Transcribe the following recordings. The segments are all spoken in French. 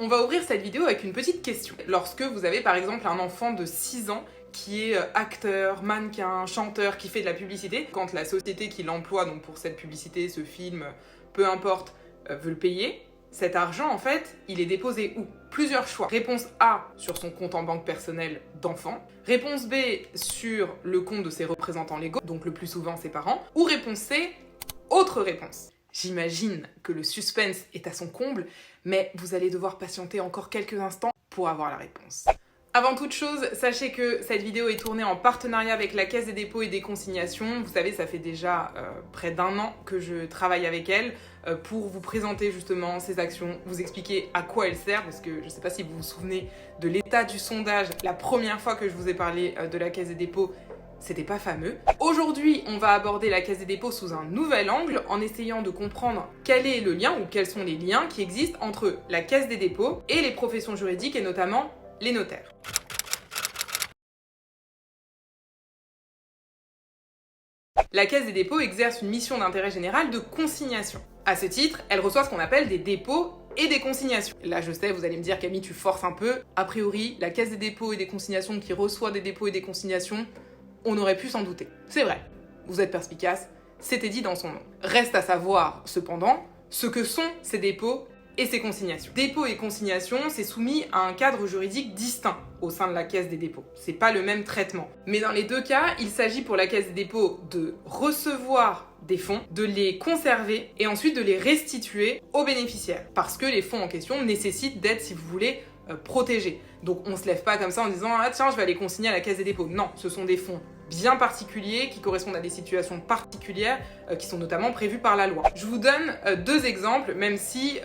On va ouvrir cette vidéo avec une petite question. Lorsque vous avez par exemple un enfant de 6 ans qui est acteur, mannequin, chanteur, qui fait de la publicité, quand la société qui l'emploie donc pour cette publicité, ce film, peu importe, veut le payer, cet argent en fait, il est déposé où? Plusieurs choix. Réponse A, sur son compte en banque personnel d'enfant. Réponse B, sur le compte de ses représentants légaux, donc le plus souvent ses parents. Ou réponse C, autre réponse. J'imagine que le suspense est à son comble, mais vous allez devoir patienter encore quelques instants pour avoir la réponse. Avant toute chose, sachez que cette vidéo est tournée en partenariat avec la Caisse des dépôts et des consignations. Vous savez, ça fait déjà près d'1 an que je travaille avec elle pour vous présenter justement ces actions, vous expliquer à quoi elles servent, parce que je ne sais pas si vous vous souvenez de l'état du sondage la première fois que je vous ai parlé de la Caisse des dépôts. C'était pas fameux. Aujourd'hui, on va aborder la Caisse des dépôts sous un nouvel angle en essayant de comprendre quel est le lien ou quels sont les liens qui existent entre la Caisse des dépôts et les professions juridiques et notamment les notaires. La Caisse des dépôts exerce une mission d'intérêt général de consignation. À ce titre, elle reçoit ce qu'on appelle des dépôts et des consignations. Là, je sais, vous allez me dire, Camille, tu forces un peu. A priori, la Caisse des dépôts et des consignations qui reçoit des dépôts et des consignations, on aurait pu s'en douter. C'est vrai, vous êtes perspicace, c'était dit dans son nom. Reste à savoir, cependant, ce que sont ces dépôts et ces consignations. Dépôts et consignations, c'est soumis à un cadre juridique distinct au sein de la Caisse des dépôts. C'est pas le même traitement. Mais dans les deux cas, il s'agit pour la Caisse des dépôts de recevoir des fonds, de les conserver et ensuite de les restituer aux bénéficiaires. Parce que les fonds en question nécessitent d'être, si vous voulez, protégés. Donc on se lève pas comme ça en disant « Ah tiens, je vais aller consigner à la Caisse des dépôts ». Non, ce sont des fonds bien particuliers qui correspondent à des situations particulières qui sont notamment prévues par la loi. Je vous donne 2 exemples, même si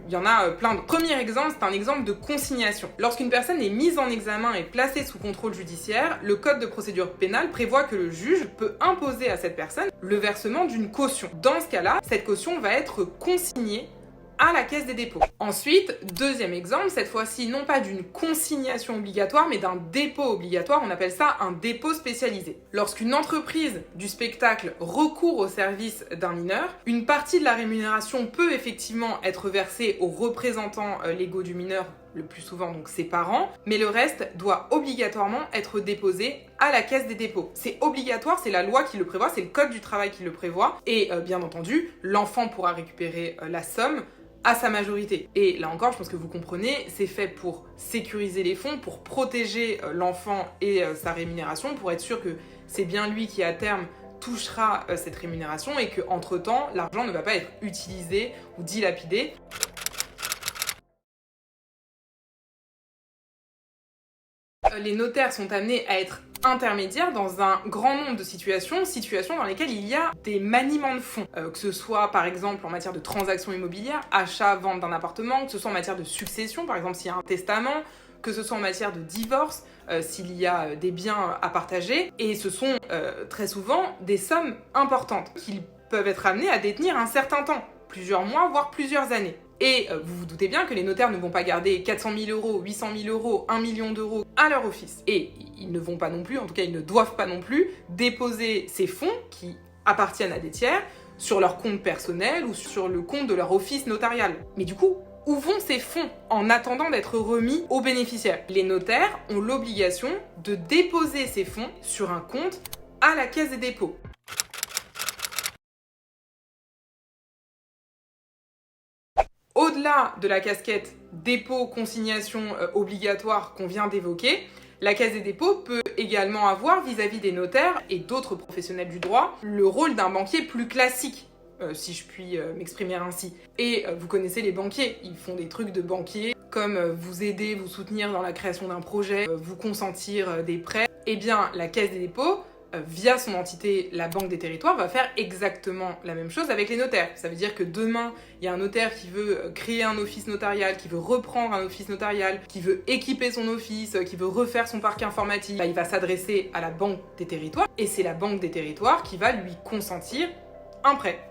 il y en a plein d'autres. Premier exemple, c'est un exemple de consignation. Lorsqu'une personne est mise en examen et placée sous contrôle judiciaire, le code de procédure pénale prévoit que le juge peut imposer à cette personne le versement d'une caution. Dans ce cas-là, cette caution va être consignée à la Caisse des dépôts. Ensuite, deuxième exemple, cette fois-ci non pas d'une consignation obligatoire, mais d'un dépôt obligatoire, on appelle ça un dépôt spécialisé. Lorsqu'une entreprise du spectacle recourt au service d'un mineur, une partie de la rémunération peut effectivement être versée aux représentants légaux du mineur, le plus souvent donc ses parents, mais le reste doit obligatoirement être déposé à la Caisse des dépôts. C'est obligatoire, c'est la loi qui le prévoit, c'est le code du travail qui le prévoit, et bien entendu, l'enfant pourra récupérer la somme à sa majorité. Et là encore, je pense que vous comprenez, c'est fait pour sécuriser les fonds, pour protéger l'enfant et sa rémunération, pour être sûr que c'est bien lui qui à terme touchera cette rémunération et qu'entre-temps, l'argent ne va pas être utilisé ou dilapidé. Les notaires sont amenés à être intermédiaires dans un grand nombre de situations dans lesquelles il y a des maniements de fonds, que ce soit par exemple en matière de transactions immobilières, achat, vente d'un appartement, que ce soit en matière de succession, par exemple s'il y a un testament, que ce soit en matière de divorce, s'il y a des biens à partager, et ce sont très souvent des sommes importantes qu'ils peuvent être amenés à détenir un certain temps, plusieurs mois, voire plusieurs années. Et vous vous doutez bien que les notaires ne vont pas garder 400 000 euros, 800 000 euros, 1 million d'euros à leur office. Et ils ne vont pas non plus, en tout cas ils ne doivent pas non plus, déposer ces fonds qui appartiennent à des tiers sur leur compte personnel ou sur le compte de leur office notarial. Mais du coup, où vont ces fonds en attendant d'être remis aux bénéficiaires? Les notaires ont l'obligation de déposer ces fonds sur un compte à la Caisse des dépôts. Au-delà de la casquette dépôt, consignation obligatoire qu'on vient d'évoquer, la Caisse des dépôts peut également avoir vis-à-vis des notaires et d'autres professionnels du droit le rôle d'un banquier plus classique, si je puis m'exprimer ainsi. Et vous connaissez les banquiers, ils font des trucs de banquier comme vous aider, vous soutenir dans la création d'un projet, vous consentir des prêts. Eh bien, la Caisse des dépôts, via son entité, la Banque des Territoires, va faire exactement la même chose avec les notaires. Ça veut dire que demain, il y a un notaire qui veut créer un office notarial, qui veut reprendre un office notarial, qui veut équiper son office, qui veut refaire son parc informatique. Il va s'adresser à la Banque des Territoires et c'est la Banque des Territoires qui va lui consentir un prêt.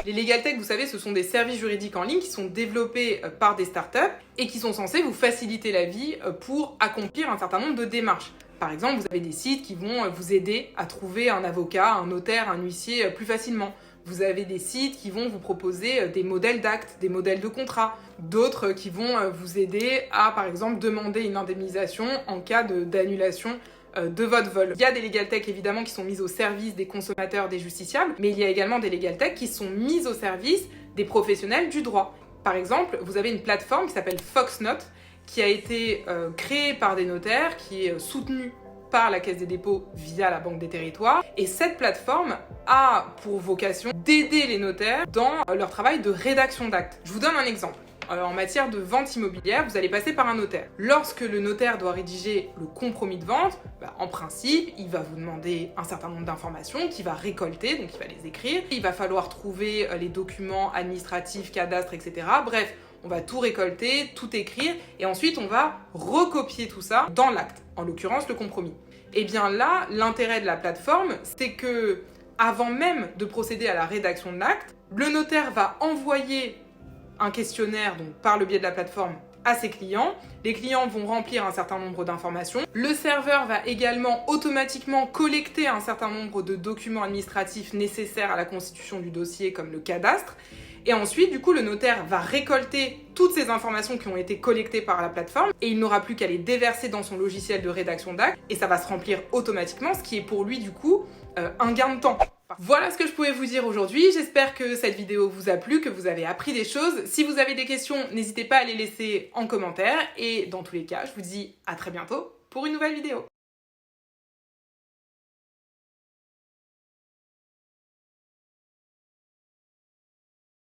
Les Legal Tech, vous savez, ce sont des services juridiques en ligne qui sont développés par des startups et qui sont censés vous faciliter la vie pour accomplir un certain nombre de démarches. Par exemple, vous avez des sites qui vont vous aider à trouver un avocat, un notaire, un huissier plus facilement. Vous avez des sites qui vont vous proposer des modèles d'actes, des modèles de contrats, d'autres qui vont vous aider à, par exemple, demander une indemnisation en cas d'annulation de votre vol. Il y a des legal tech évidemment qui sont mises au service des consommateurs, des justiciables, mais il y a également des legal tech qui sont mises au service des professionnels du droit. Par exemple, vous avez une plateforme qui s'appelle Foxnote, qui a été créée par des notaires, qui est soutenue par la Caisse des dépôts via la Banque des territoires. Et cette plateforme a pour vocation d'aider les notaires dans leur travail de rédaction d'actes. Je vous donne un exemple. En matière de vente immobilière, vous allez passer par un notaire. Lorsque le notaire doit rédiger le compromis de vente, en principe, il va vous demander un certain nombre d'informations qu'il va récolter, donc il va les écrire. Il va falloir trouver les documents administratifs, cadastres, etc. Bref, on va tout récolter, tout écrire, et ensuite on va recopier tout ça dans l'acte, en l'occurrence le compromis. Et bien là, l'intérêt de la plateforme, c'est que, avant même de procéder à la rédaction de l'acte, le notaire va envoyer un questionnaire, donc par le biais de la plateforme, à ses clients. Les clients vont remplir un certain nombre d'informations. Le serveur va également automatiquement collecter un certain nombre de documents administratifs nécessaires à la constitution du dossier, comme le cadastre. Et ensuite, du coup, le notaire va récolter toutes ces informations qui ont été collectées par la plateforme et il n'aura plus qu'à les déverser dans son logiciel de rédaction d'acte et ça va se remplir automatiquement, ce qui est pour lui, du coup, un gain de temps. Voilà ce que je pouvais vous dire aujourd'hui. J'espère que cette vidéo vous a plu, que vous avez appris des choses. Si vous avez des questions, n'hésitez pas à les laisser en commentaire. Et dans tous les cas, je vous dis à très bientôt pour une nouvelle vidéo.